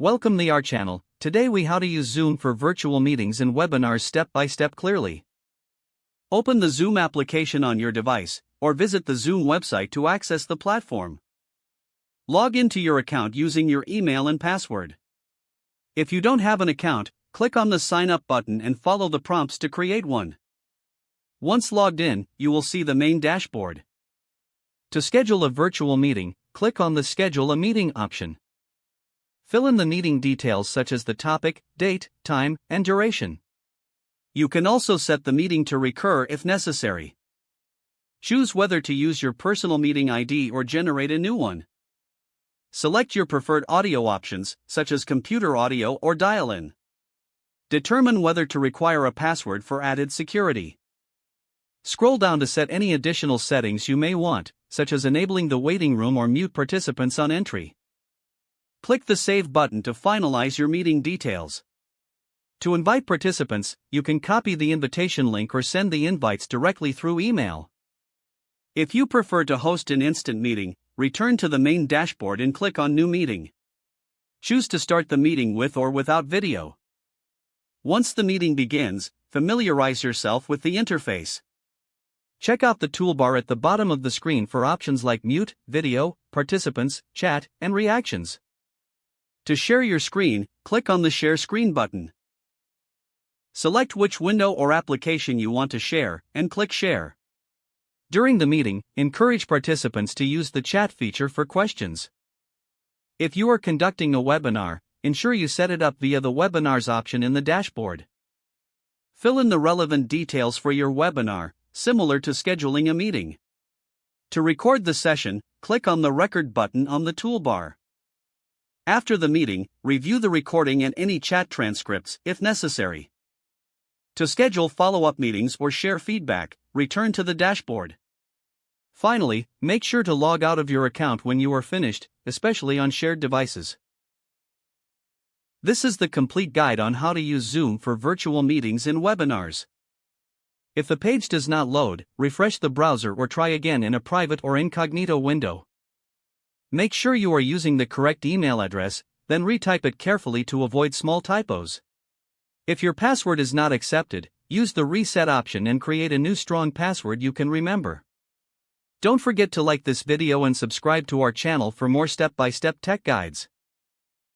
Welcome to our channel. Today we how to use Zoom for virtual meetings and webinars step by step clearly. Open the Zoom application on your device, or visit the Zoom website to access the platform. Log into your account using your email and password. If you don't have an account, click on the Sign Up button and follow the prompts to create one. Once logged in, you will see the main dashboard. To schedule a virtual meeting, click on the Schedule a Meeting option. Fill in the meeting details such as the topic, date, time, and duration. You can also set the meeting to recur if necessary. Choose whether to use your personal meeting ID or generate a new one. Select your preferred audio options, such as computer audio or dial-in. Determine whether to require a password for added security. Scroll down to set any additional settings you may want, such as enabling the waiting room or mute participants on entry. Click the Save button to finalize your meeting details. To invite participants, you can copy the invitation link or send the invites directly through email. If you prefer to host an instant meeting, return to the main dashboard and click on New Meeting. Choose to start the meeting with or without video. Once the meeting begins, familiarize yourself with the interface. Check out the toolbar at the bottom of the screen for options like mute, video, participants, chat, and reactions. To share your screen, click on the Share Screen button. Select which window or application you want to share, and click Share. During the meeting, encourage participants to use the chat feature for questions. If you are conducting a webinar, ensure you set it up via the Webinars option in the dashboard. Fill in the relevant details for your webinar, similar to scheduling a meeting. To record the session, click on the Record button on the toolbar. After the meeting, review the recording and any chat transcripts if necessary. To schedule follow-up meetings or share feedback, return to the dashboard. Finally, make sure to log out of your account when you are finished, especially on shared devices. This is the complete guide on how to use Zoom for virtual meetings and webinars. If the page does not load, refresh the browser or try again in a private or incognito window. Make sure you are using the correct email address, then retype it carefully to avoid small typos. If your password is not accepted, use the Reset option and create a new strong password you can remember. Don't forget to like this video and subscribe to our channel for more step-by-step tech guides.